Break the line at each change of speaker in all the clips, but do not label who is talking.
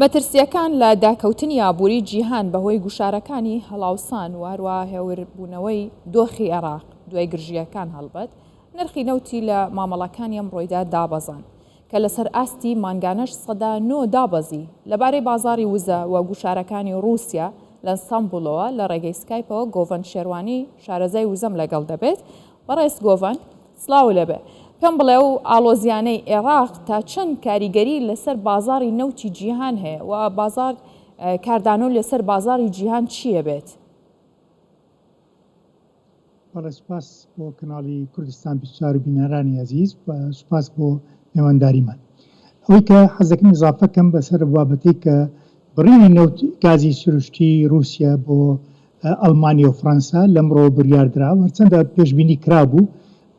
مەترسیەکان لە داکەوتنی ئابووری جیهان بەهۆی گوشارەکانی هەڵاوسان و هەروە هێوربوونەوەی دۆخی عێراق دوای گرژیەکان هەڵبەت نرخی نەوتی لە مامەڵەکانی ئەمڕۆیدا دابەزان کە لەسەر ئاستی مانگانەش سەدا 9 دابەزی لەبارەی بازاری وزە و گوشارەکانی رووسیا لە ئەستەمبولەوە لە ڕێگەی سکایپەوە گۆڤەن شێروانی شارەزای وزەم لەگەڵ دەبێت بەڕێز گۆڤەن سڵاو لەبێ پێم بڵێ و ئالۆزیانەی عێراق تا چەند کاریگەری لەسەر بازاری نەوتی جیهان هەیە و بازار کاردانۆ لەسەر بازاری جیهان چییە بێت؟
سوپاس بۆ کەناڵی کوردستان 24 بینەرانی عزیز و سوپاس بۆ میوانداریمان. ئەوەی کە حەزەکەم ئیزافە کەم بەسەر بابەتەی کە بڕینی نەوت گازی سروشتی رووسیا بۆ ئەڵمانیا و فەرەنسا لەمڕۆ بڕیاردرا و هەرچەندە پێشبینی کرابوو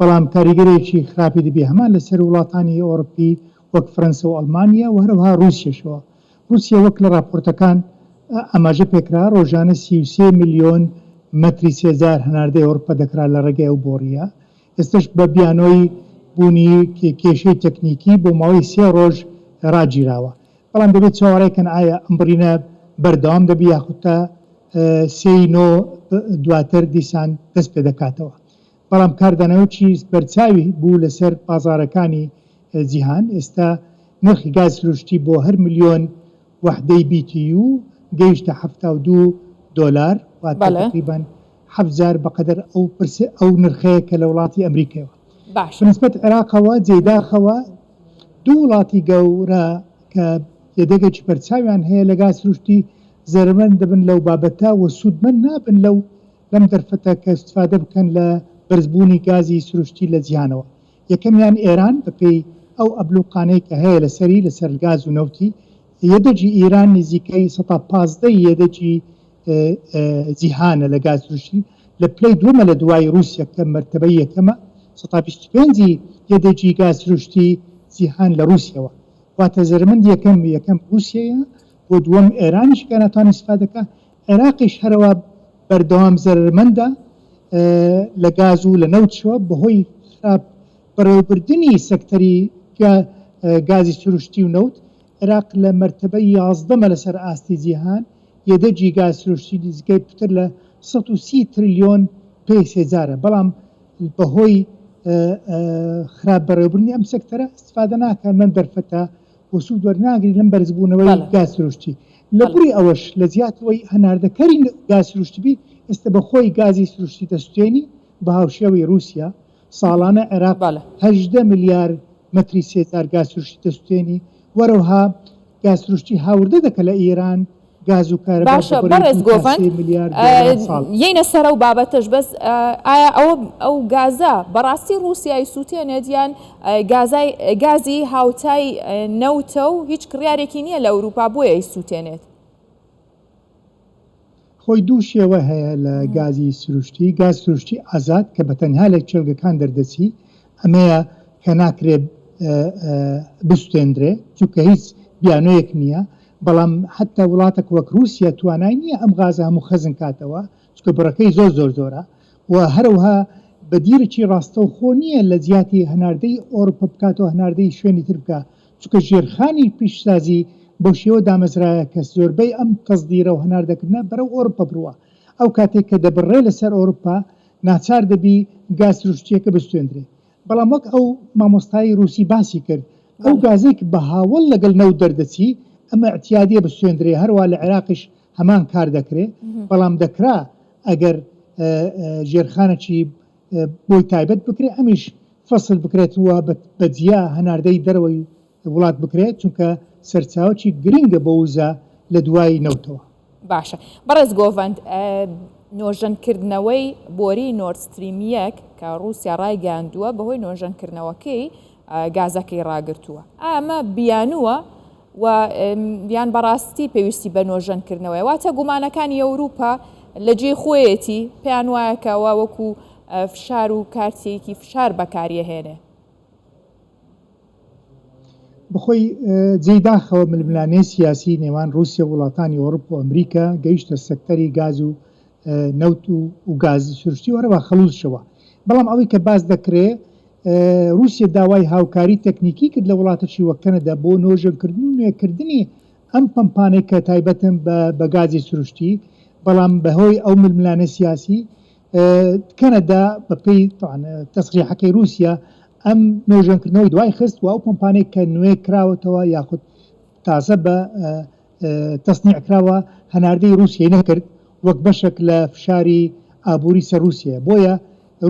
بەڵام کاریگەرێکی خراپی دەبێ هەمان لەسەر وڵاتانی ئەوڕۆپی وەک فەرەنسا و ئەڵمانیا و هەروەها رووسیاشەوە. رووسیا وەک لە راپۆرتەکان ئاماژە پێکرا ڕۆژانە 33 میلیۆن مەتری سێزار هەناردەی ئەوروپا دەکرا لە ڕێگەی ئەو بۆڕیە. ئێستش بە بیانۆی بوونی کێشەی تەکنیکی بۆ ماوەی 3 ڕۆژ ڕاگیراوە. بەڵام دەبێت چاوەڕێکەن ئایا ئەم بڕینە بەردەوام دەبێت یاخود تا 3 دواتر دیسان دەست پێ دەکاتەوە. بەڵام کاردانەوەی بەرچاوی بوو لەسەر بازارەکانی جیهان. ئێستا نرخی گاز سروشتی بۆ هەر ملیۆن وحدەی BTU گەیشتە $72 تقریبا 7,000 بەقەدەر ئەو نرخەیە کە لە وڵاتی ئەمریکایەوە. بەنسبەت عێراقەوە جێداخەوە دوو وڵاتی گەورە کە یەدەگێکی بەرچاویان هەیە لە گاز سروشتی زەرمەند دەبن لەو بابەتە و سوودمەند نابن لەم دەرفەتە کە استفادە بکەن لە بەرزبوونی گازی سروشتی لە جیهانەوە. یەکەمیان ئێران بەپێی ئەو ئەبلوقانەی کە هەیە لەسەر گاز و نەوتی یەدەجی ئیران نزیکەی 115 یەدەجی جیهانە لە گاز سروشتی لە پلەی دووەمە لە دوای رووسیا کە مەرتەبەی یەکەمە 125 یەدەجی گاز سروشتی جیهان لە رووسیەوە واتە زەرمەند یەکەم رووسیەیە بۆ دووەم ئێرانیش کە ناتوانێت استفادەکە. عێراقیش هەرەوە بەردەوام زەرمەندە لە گاز و لە نەوتشەوە بەهۆی بەڕێوەبردننی سەکتەری گازی سروشتی و نەوت. عێراق لە مەرتەبەی 11مە لەسەر ئاستی جیهان یەدەجی گاز سروشتی دیزگەی پتر لە 130 تریلیۆن پێی سێزارە. بەڵام بەهۆی خراپ بەڕێوەبردننی ئەم سەکتەرە استفادە ناکەن من دەرفەتە بۆ سوود وەرناگری لەم بەرزبوونەوەی گاز سروشتی. لە بوری ئەوەش لە زیاتەوەی هەناردەکەری گاز سروشتی بی ئێستا بەخۆی گازی سروشتی دەستێنی بە هاوشێوەی رووسیا. ساڵانە عێراق 18 میلیارد مەتری سێزار گاز سروشتی دەستێنی وەرەوها گاز سروشتی هاوردە دەکە لە ئیران گاز و کارەبا.
باشە بەڕێز گۆڤەن یەینە سەرە و بابەتەش بەس ئایا ئەو گازە بەڕاستی رووسیای سووتێنێت یان گازی هاوتای نەوتە و هیچ کڕیارێکی نییە لە ئەوروپا بۆیە سووتێنێت؟
خۆی دوو شێوە هەیە لە گازی سروشتی. گاز سروشتی ئازاد کە بەتەنها لە چێلگەکان دەردەچی ئەمەیە کە ناکرێت بستێندرێ چونکە هیچ بیانۆیەک نییە. بەڵام حتا وڵاتێک وەک رووسیا توانای نییە ئەم غازە هەموو خەزم کاتەوە چونکە بڕەکەی زۆرە و هەروەها بەدیرێکی ڕاستە و خۆ نییە لە جیاتی هەناردەی ئەوروپا بکاتەوە هەناردەی شوێنی تر بکە چونکە ژێرخانی پیشسازی بۆ شێوە دامەزرایە کە زۆربەی ئەم تەزدیرە و هەناردەکردنە بەرەو ئەوروپا بڕوە. ئەو کاتێک کە دەبڕێ لەسەر ئەوروپا ناچار دەبی گاز سروشتیەکە بستێندرێ. بەڵام وەک ئەو مامۆستای رووسی باسی کرد ئەو گازێک بە هاوڵ لەگەڵ نەوت دەردەچی ئەمە احتیادیە بستێندرێ. هەروە لە عێراقیش هەمان کار دەکرێت بەڵام دەکرا ئەگەر ژێرخانێکی بۆی تایبەت بکرێت ئەمیش فەسل بکرێت وە بەجیا هەناردەی دەرەوەی وڵات بکرێت چونکە سەرچاوەی گرنگە بە وزە لە دوای نەوتەوە.
باشە بەڕێز گۆڤەند نۆژەنکردنەوەی بۆری نۆردستریم 1 کە رووسیا ڕایگەاندووە بەهۆی نۆژەنکردنەوەکەی گازەکەی ڕاگرتووە ئەمە بیانووە و یان بەڕاستی پێویستی بە نۆژەنکردنەوەی واتە گومانەکانی ئەوروپا لە جێ خۆیەتی پێیان وایەکەوە وەکو فشار و کارتێکی فشار بەکاریەهێنێ.
بخۆی جێداخەوە ململانەی سیاسی نێوان رووسیا وڵاتانی ئەوروپا و ئەمریکا گەیشتە سەکتەری گاز و نەوت و گازی سروشتی وەرەوە خەڵوزشەوە. بەڵام ئەوەی کە باز دەکرێت رووسیا داوای هاوکاری تەکنیکی کرد لە وڵاتەی وەک کەنەدا بۆ نۆژەنکردن و نوێکردنی ئەم پمپانێک کە تایبەتن بە گازی سروشتی بەڵام بەهۆی ئەو ململانە سیاسی کەنەدا بەپێی تەسریحەکەی رووسیا ئەم نۆژەنکردنەوەی دوای خست و ئەو پمپانێک کە نوێ کراوەتەوە یاخود تازە بە تەسنیع کراوە هەناردەی رووسیای نەکرد وەک بەشێک لە فشاری ئابووری سەر رووسیا بۆیە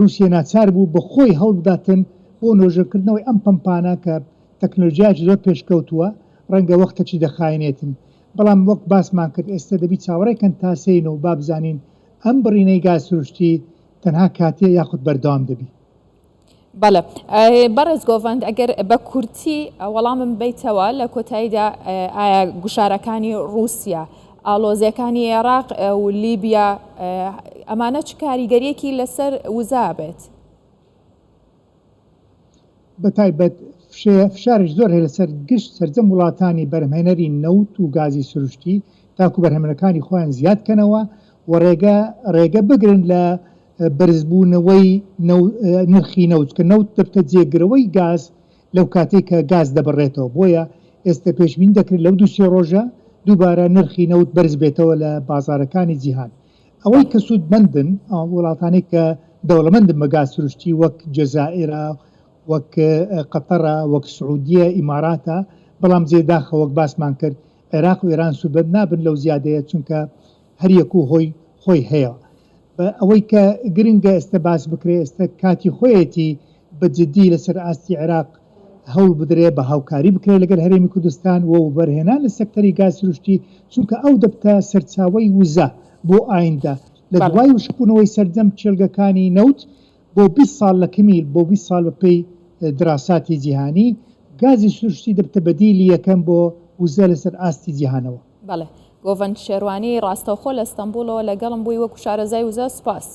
رووسیا ناچار بوو بە خۆی هەوڵ بداتن بۆ نۆژەکردنەوەی ئەم پمپانە کە تەکنۆلۆژیاکی زۆر پێشکەوتووە ڕەنگە وەختێکی دەخایێنێتن بەڵام وەک باسمان کرد ئێستا دەبی چاوەڕێکەن تاسەینەوە و بابزانین ئەم بڕینەی گاز سروشتی تەنها کاتێ یاخود بەردەوام دەبی.
بەڵێ بەڕێز گۆڤند ئەگەر بە کورتی وەڵامم بیتەوە لە کۆتاییدا ئایا گوشارەکانی رووسیا ئالۆزیەکانی عێراق و لیبیا ئەمانە چ کاریگەریەکی لەسەر وزا بێت؟
بەتایبەت فشارش زۆر هەیە لەسەر گشت سەرجەم وڵاتانی بەرهەمهێنەری نەوت و گازی سروشتی تاکو بەرهەمەکانی خۆیان زیادکەنەوە و ڕێگە بگرن لە بەرزبوونەوەی نرخی نەوت کە نەوت دەبتە جێگرەوەی گاز لەو کاتێک کە گاز دەبڕێتەوە بۆیە ئێستا پێشبین دەکرێت لەو دووسێ ڕۆژە دووبارە نرخی نەوت بەرز بێتەوە لە بازارەکانی جیهان ئەوەی کە سوودمەندن وڵاتانی کە دەوڵەمەندن بە گاز سروشتی وەک جەزائیرە وەک قەتەرە وەک سعودیە ئیماراتە بەڵام جێداخە وەک باسمان کرد عێراق و ئێران سوودمەند نابن لەو زیادەیە چونکە هەریەک و خۆی هەیە ئەوەی کە گرنگە ئێستا باس بکرێت ئێستا کاتی خۆیەتی بەجددی لەسەر ئاستی عێراق هەوڵ بدرێت بە هاوکاری بکرێت لەگەڵ هەرێمی کوردستان و بەرهێنان لە سەکتەری گاز سروشتی چونکە ئەو دەبتە سەرچاوەی وزە بۆ ئایندا لە دوای وشکبوونەوەی سەرجەم چێلگەکانی نەوت بۆ 20 ساڵ لە کمیل بۆ 20 ساڵ بەپێی دراساتی جیهانی گازی سروشتی دەبتە بەدیلی یەکەم بۆ وزە لەسەر ئاستی جیهانەوە.
بەڵێ گۆڤند شێروانی ڕاستەوخۆ لە ئەستەمبولەوە لەگەڵم بووی وەکو شارەزای وزە سپاس.